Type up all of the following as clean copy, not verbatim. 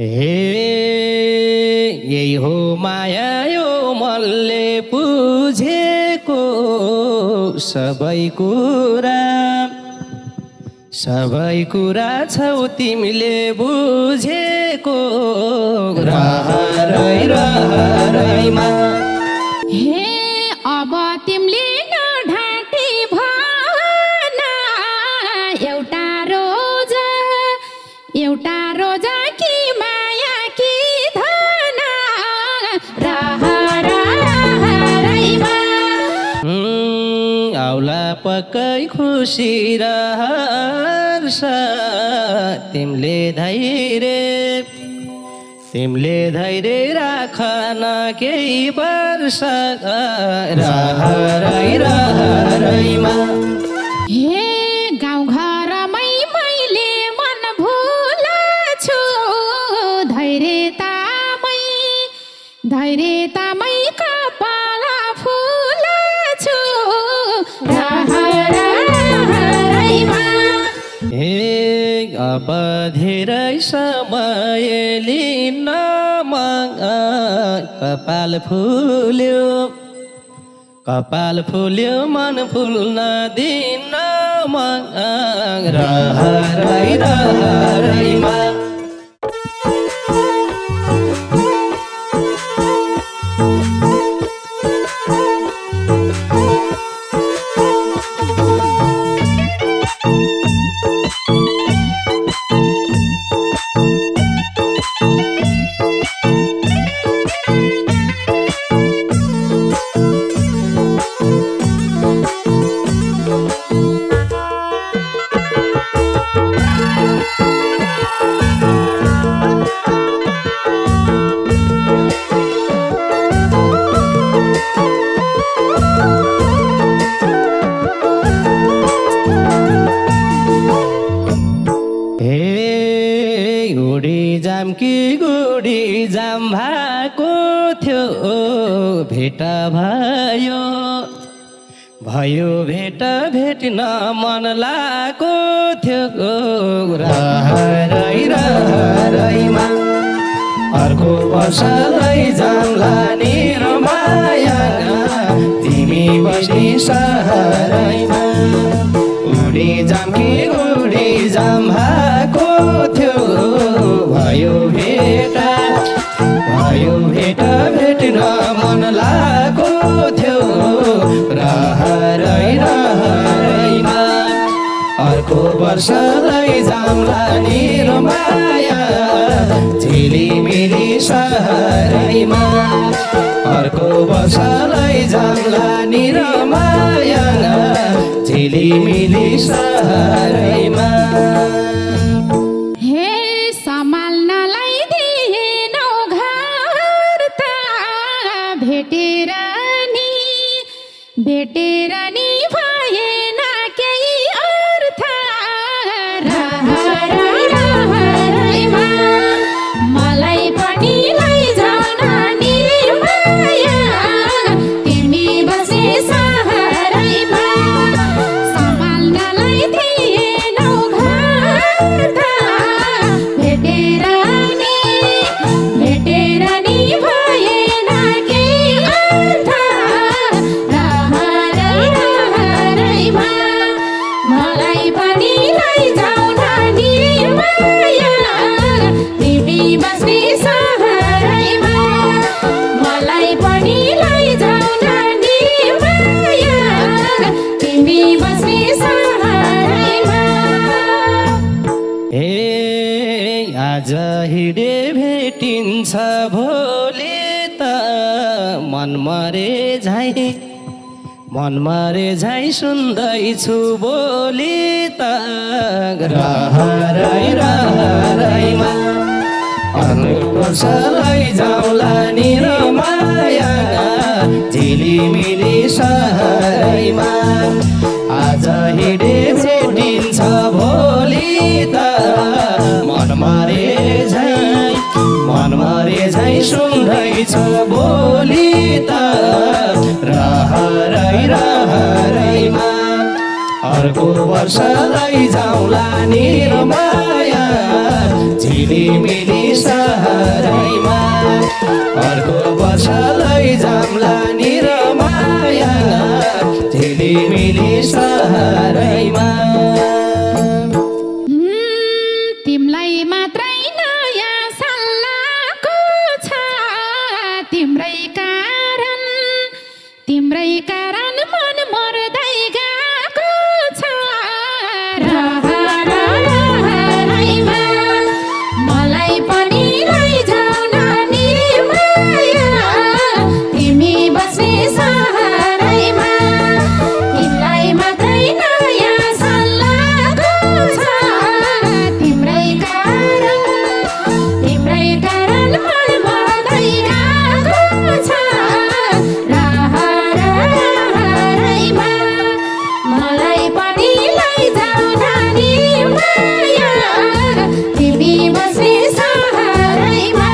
हे यही हो माया यो मनले पुझेको सबै कुरा छौ तिमीले बुझेको रहरैमा हे अब तिमीले नढाँटी भन एउटा रोजा कि माया कि धन रहरैमा आउला पक्कै खुसी र हर्ष तिमीले धैर्य राखन केही वर्ष रहरैमा हे गाउँघरमै मैले मन भुल्छु धैर्यतामै कपाल फुल्छु रहरैमा हे अब धेरै समय लिन कपाल फुल्यो मन फुल्न दिन रहरैमा गुडी जाम भएको थियो भेट भयो भेट्न मन लागेको थियो रहरैमा अर्को वर्ष लैजाउँला नि रमाया तिमी बस्ने सहरैमा गुडी जाम भएको थियो भयो भेट्न मन लागेको थियो रहरैमा अर्को वर्ष लैजाउँला नि रमाया झिलिमिली सहरैमा अर्को वर्ष लैजाउँला नि रमाया झिलिमिली सहरैमा भेटेर नि भएन केही अर्थ रहरैमा मलाई पनि लैजाउन नि माया तिमी बसे सहरैमा सम्हाल्नलाई थिएनौ घर त भेटेर नि भएन केही अर्थ मलाई पनि लैजाउन नि माया तिमी बस्ने सहरैमा मलाई पनि लैजाउन नि माया तिमी बस्ने सहरैमा हे आज हिँडे भेटिन्छ भोलि त मन मरे झै सुन्दैछु बोली त रहरैमा वर्ष लैजाउँला नि रमाया झिलिमिली सहरैमा आज हिँडे भेटिन्छ भोलि त मन मरे झै सुन्दैछु बोली त रहरैमा अर्को वर्ष लैजाउँला नि रमाया झिलिमिली अर्को वर्ष लैजाम्ला निरमाया झिलिमिली सहरैमा तिमलाई मात्रै नयाँ सल्लाहको छ तिम्रै कारण मन मर्दै गएको छ रहरैमा मलाई पनि लैजाऊ न निर्माया तिमी बस्ने सहरैमा तिमलाई मात्रै नयाँ सल्लाहको छ तिम्रै कारण मन मर्दै गएको छ रहरैमा मलाई पनि लैजाऊ नानी माया तिमी बस्ने सहरैमा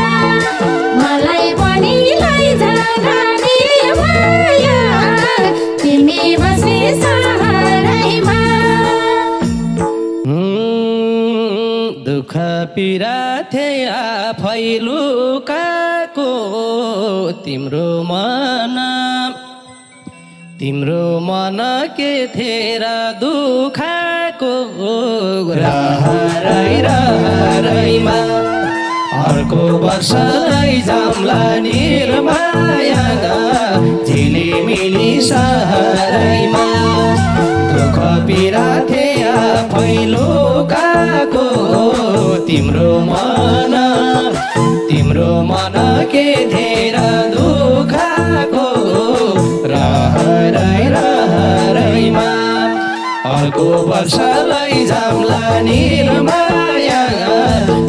मलाई पनि लैजाऊ नानी माया तिमी बस्ने सहरैमा दुःख पीडा थिए फैलुकाको तिम्रो मन के थिएर दुखाको रहरैमा अर्को वर्ष लैजाम्ला निर्माया झिलिमिली सहरैमा दुःख पीडा थिए फैलुकाको तिम्रो मन के धेर दुखाको रहरैमा अर्को वर्ष लैजाम्ला निर्माया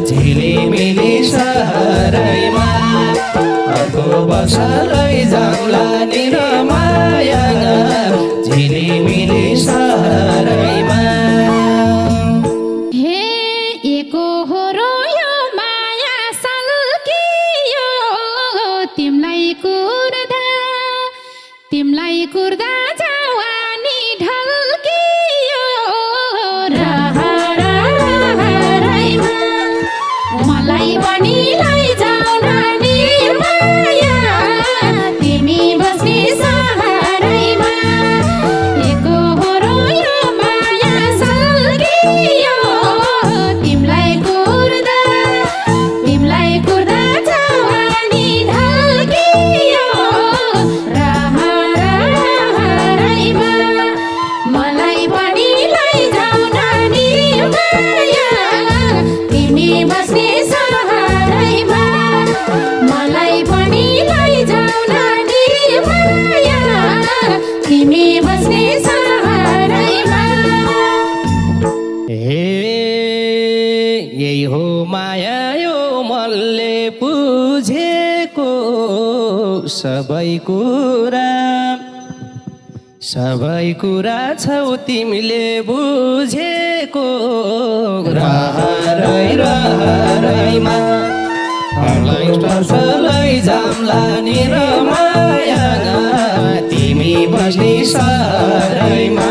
झिलिमिली सहरैमा अर्को वर्ष लैजाम्ला निर्माया झिलिमिली सहरैमा तिमलाई कुर्दा जवानी ढल्कियो रहरैमा मलाई पनि लैजाऊ नानी माया तिमी बस्ने सहरैमा एकहोरो यो माया सल्कियो तिमलाई कुर्दा जवानी ढल्कियो मलाई पनि लैजाऊ नानी माया तिमी बस्ने सहरैमा मलाई पनि लैजाऊ नानी माया तिमी बस्ने सहरैमा यही हो माया यो मनले बुझेको सबै कुरा छौ तिमीले बुझेको रहरैमा लैजाम्ला निरमाया तिमी बस्ने सहरैमा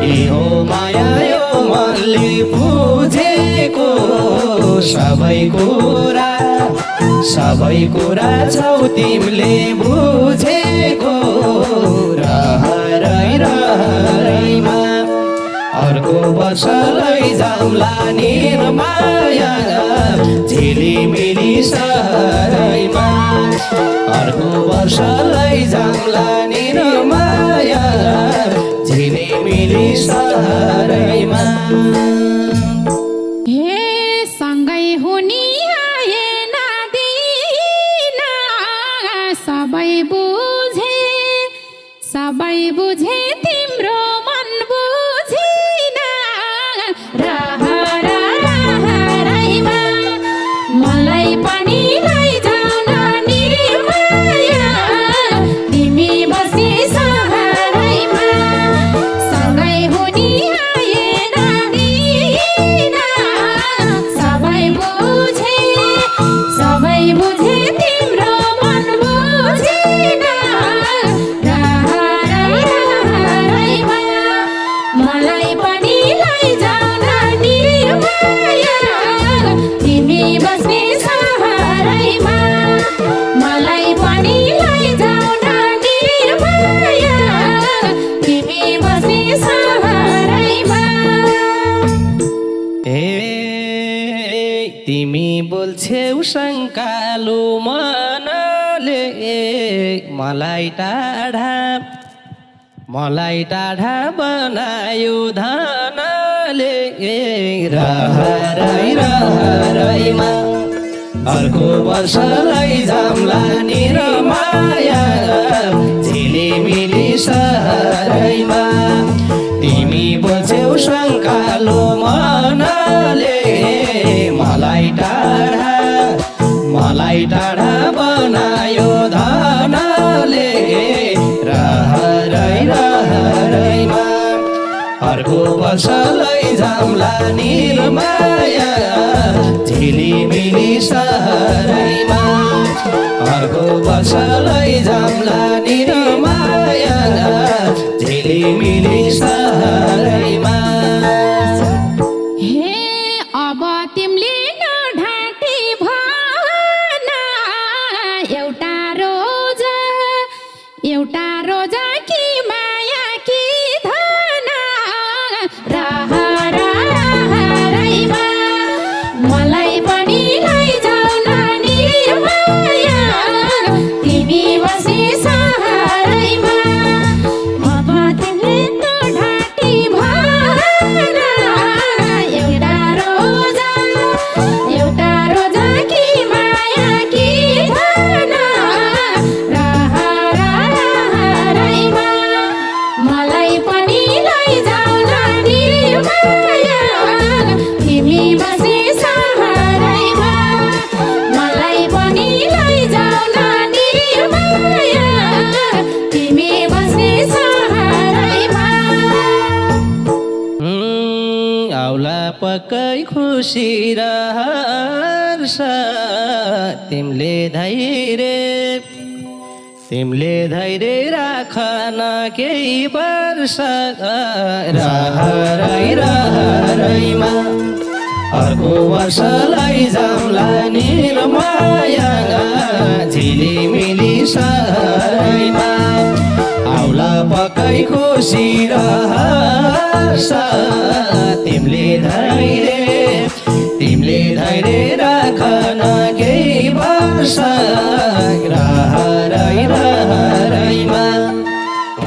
यही हो माया यो मनले बुझेको सबै कुरा छौ तिमीले बुझेको रहरैमा अर्को वर्ष लैजाम्ला निर्माया झिलिमिली सहरैमा अर्को वर्ष लैजाम्ला निर्माया झिलिमिली सहरैमा सँगै हुने आएन दिन सबै बुझे तिम्रो मन बुझिन रहरैमा मलाई पनि लैजाऊ नानी माया तिमी बस्ने सहरैमा सँगै हुने आएन दिन सबै बुझे तिमी बोल्छौ शङ्कालु मनले मलाई टाढा बनायो धनले रहरैमा अर्को वर्ष लैजाम्ला नि र माया झिलिमिली सहरैमा तिमी बोल्छौ शङ्कालो मनले मलाई टाढा बनायो धनले रहरैमा अर्को वर्ष लैजाम्ला नि र माया झिलिमिली सहरैमा अर्को वर्ष लैजाम्ला नि र माया झिलिमिली सहरैमा हे अब तिमीले नढाँटी भन एउटा रोजा कि माया कि धन रहरैमा मलाई पनि लैजाऊ नानी माया तिमी बसी सहरैमा अब तिमीले नढाँटी भन एउटा रोजा कि माया कि धन रहरैमा मलाई पनि लैजाऊ नानी माया तिमी बसी सहरैमा मलाई पनि लैजाऊ नानी माया तिमी बसी सहरैमा आउला पक्कै खुसी र हर्ष तिमीले धैर्य राखन केही वर्ष रहरैमा अर्को वर्ष लैजाम्ला नि र माया झिलिमिली सहरैमा आउला पक्कै खुसी र हर्ष तिमीले धैर्य राखन केही वर्ष रहरैमा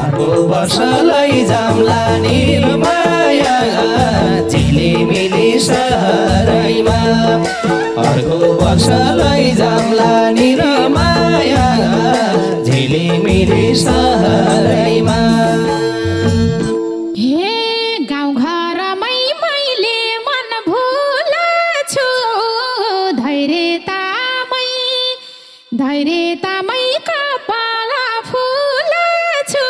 अर्को वर्ष लैजाम्ला नि र माया झिलिमिली सहरैमा अर्को वर्ष लैजाम्ला नि र माया झिलिमिली सहरैमा हे गाउँघरमै मैले मन भुलाछु धैर्यतामै कपाल फुलाछु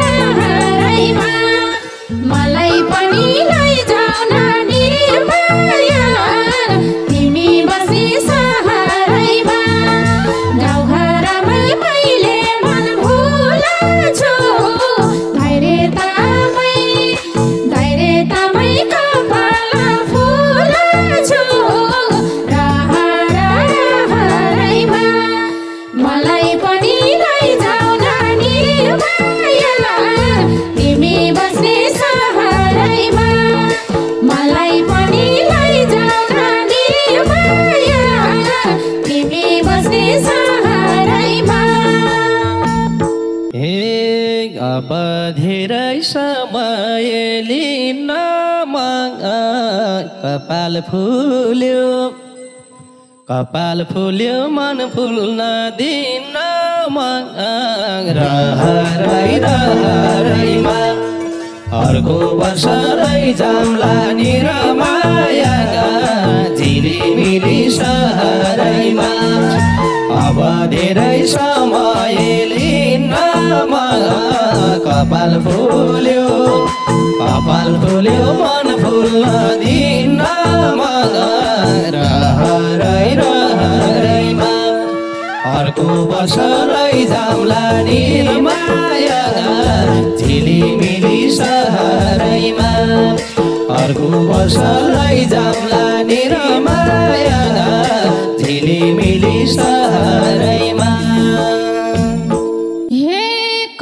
रहरैमा मलाई पनि लैजाऊ नानी माया तिमी बसी सहरैमा गाउँघरमै मैले मन भुलाछु धैर्यतामै कपाल फुलाछु रहरैमा मलाई पनि लैजाऊ नानी माया तिमी बस्ने सहरैमा मलाई पनि लैजाऊ नानी माया तिमी बस्ने सहरैमा हे अब धेरै समय लिन कपाल फुल्यो मन फुल्न दिन रहरैमा अर्को वर्ष लैजाम्ला नि र माया झिलिमिली सहरैमा अब धेरै समय लिन कपाल फुल्यो मन फुल्न दिन रहरैमा अर्को वर्ष लैजाम्ला नि र माया झिलिमिली सहरैमा अर्को वर्ष लैजाम्ला नि र माया झिलिमिली सहरैमा हे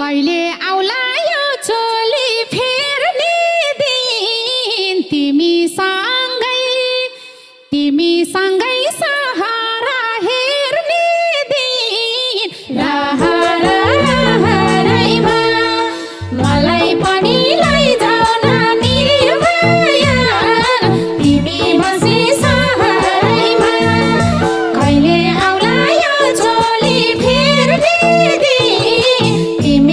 कहिले आउला यो चोली फेर्ने दिन तिमी सँगै तिमीसँगै सहारा हेर्ने दिन रहरैमा मलाई पनि लैजाऊ न निर्माया तिमी बस्ने सहरैमा कहिले आउला यो झोली फेर्ने दिन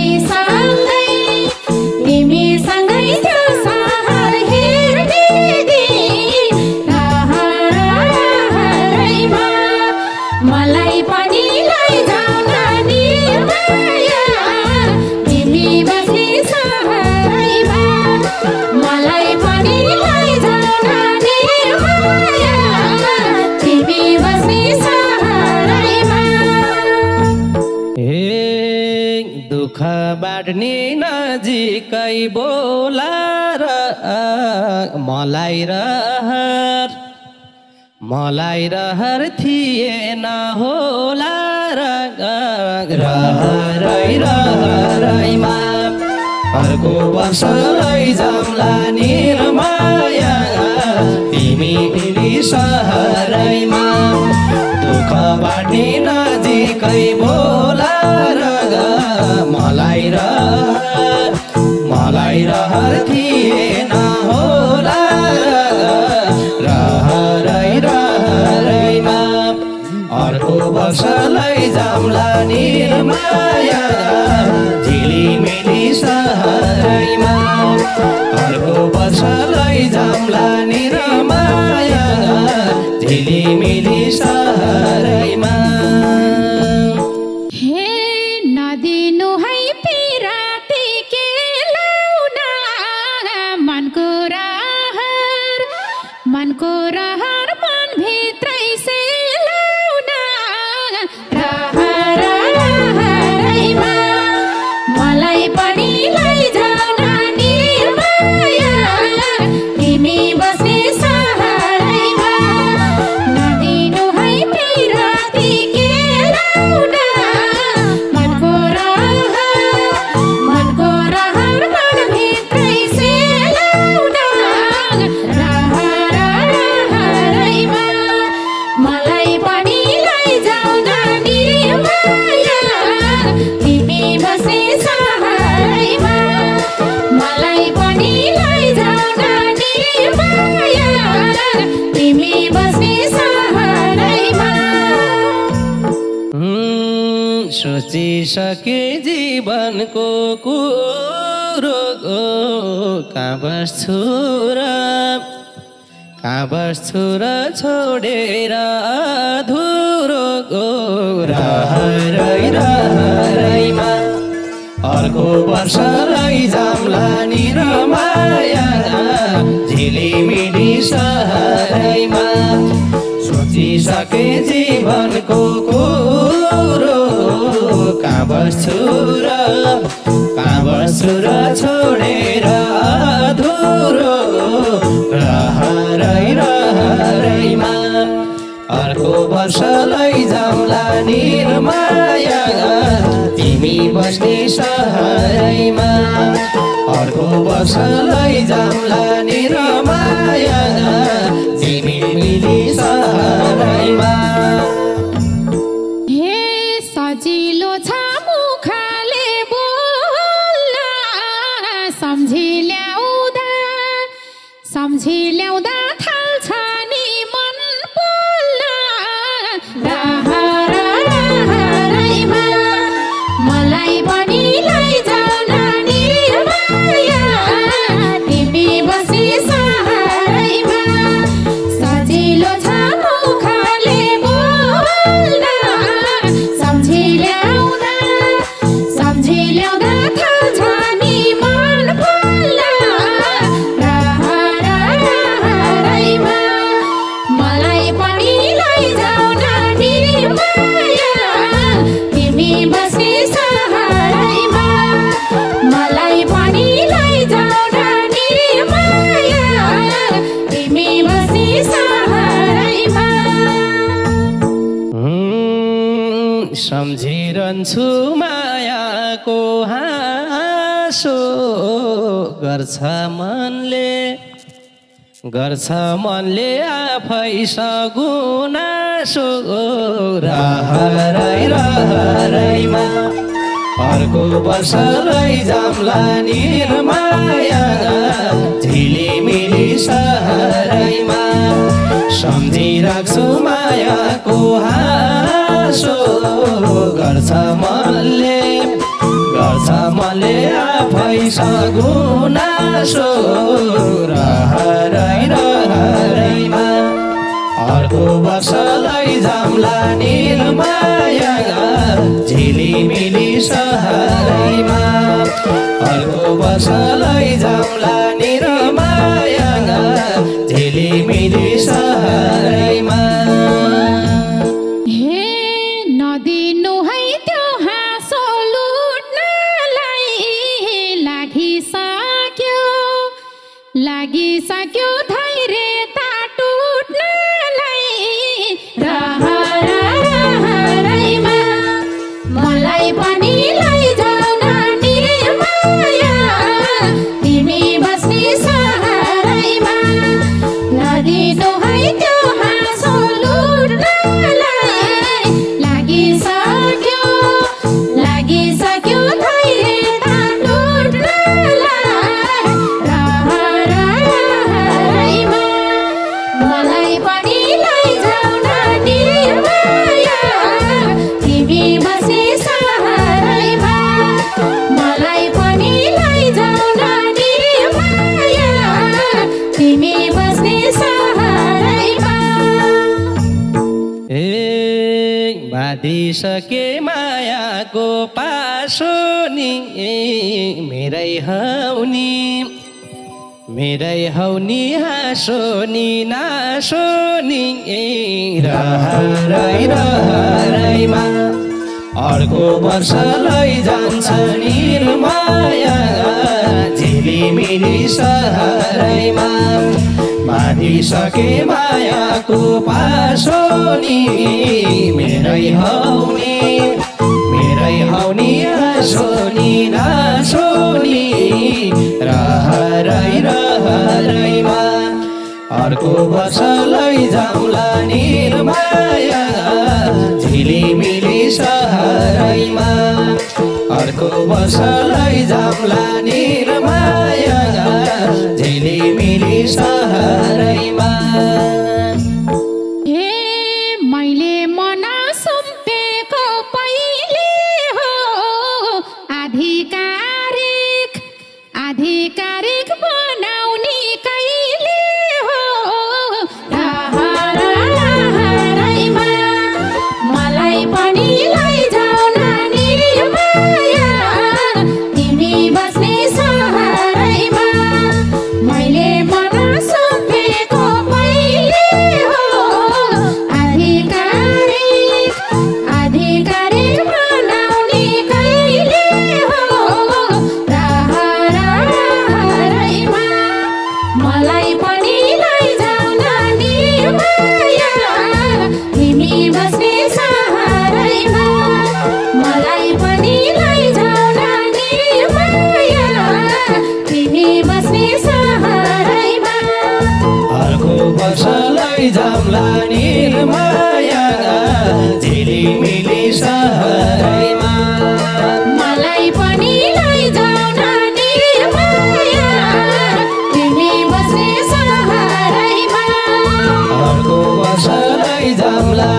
तिमीसँगै त्यो सहर हेर्ने दिन रहरैमा मलाई पनि लैजाऊ न निर्माया तिमी बस्ने सहरैमा मलाई पनि लैजाऊ न निर्माया तिमी बस्ने सहरैमा हे दुःख बाँड्ने नजिकै बोलाएर मलाई रहर थिएन होला रहरैमा अर्को वर्ष लैजाउँला निर्माया तिमी मिली सहरैमा दुःख बाँड्ने नजिकै बोलाएर मलाई रहर थिएन होला रहरैमा अर्को वर्ष लैजाउँला निर्माया झिलिमिली सहरैमा अर्को वर्ष लैजाउँला निर्माया झिलिमिली सहरैमा हे नदिनु है पिराती के लाउन मनको रहर मनभित्रै से लाउन रहरैमा मलाई पनि लैजाऊ न निर्माया तिमी बस्ने सहरैमा नदिनु है पिराती के लाउन मनको रहर मनभित्रै से लाउन रहरैमा मलाई पनि लैजाऊ न निर्माया तिमी बस्ने सहरैमा मलाई पनि लैजाऊ न निर्माया तिमी बस्ने सहरैमा सोचिसके जीवनको कुरो कहाँ बस्छु र छोडेर अधुरो रहरैमा अर्को वर्ष लैजाउँला निर्माया झिलिमिली सहरैमा सोचिसके जीवनको कुरो कहाँ बस्छु र छोडेर अधुरो रहरैमा अर्को वर्ष लैजाउँला निर्माया तिमी बस्ने सहरैमा अर्को वर्ष लैजाउँला निर्माया तिमी मिली सहरैमा हे सजिलो छ मुखले बोल्न सम्झी ल्याउँदा थाल्छ नि मन बोल्न रहरैमा मलाई पनि लैजाऊ न निर्माया तिमी बस्ने सहरैमा सजिलो छ मुखले बोल्न सम्झी ल्याउँदा थाल्छ नि मन बोल्न रहरैमा मलाई पनि लैजाऊ न निर्माया तिमी बस्ने सहरैमा मलाई पनि लैजाऊ न निर्माया तिमी बस्ने सहरैमा सम्झिरहन्छु मायाको हाँसो गर्छ मनले गर्छ मनले आफै सगुनासो रहरै रहरैमा अर्को वर्ष लैजाम्ला निर्माया झिलिमिली सहरैमा सम्झिराख्छु मायाको हाँसो गर्छ मनले आफै सगुनासो रहरै रहरैमा अर्को वर्ष लैजाम्ला निर्माया झिलिमिली सहरैमा अर्को वर्ष लैजाम्ला निर्माया झिलिमिली सहरैमा लागिसक्यो धैर्यता टुट्नलाई रहरैमा मलाई पनि लैजाऊ न निर्माया तिमी बस्ने सहरैमा नदिनु है त्यो हाँसो लुट्नलाई लागिसक्यो धैर्यता मलाई पनि लैजाऊ न निर्माया तिमी बस्ने सहरैमा मलाई पनि लैजाऊ न निर्माया तिमी बस्ने सहरैमा बाँधिसके मायाको पासो नि मेरै हौनी हाँसो नि नासो नि रहरै रहरैमा अर्को वर्ष लैजान्छ निर्माया झिलिमिली सहरैमा बाँधिसके मायाको पासो नि मेरै हौनी हाँसो नि नासो नि रहरै रहरैमा अर्को वर्ष लैजाम्ला निर्माया झिलिमिली सहरैमा अर्को वर्ष लैजाम्ला निर्माया झिलिमिली सहरैमा मैले मन सुम्पेको पहिले हो आधिकारिक बनाउने कहिले हो रहरैमा मलाई पनि लैजाऊ न निर्माया तिमी बस्ने सहरैमा मैले मन सुम्पेको पहिले हो आधिकारिक बनाउने कहिले हो रहरैमा मलाई पनि लैजाऊ न निर्माया तिमी बस्ने सहरैमा मलाई पनि लैजाऊ न निर्माया तिमी बस्ने सहरैमा अर्को वर्ष लैजाम्ला निर्माया झिलिमिली सहरैमा मलाई पनि लैजाऊ न निर्माया तिमी बस्ने सहरैमा अर्को वर्ष लैजाम्ला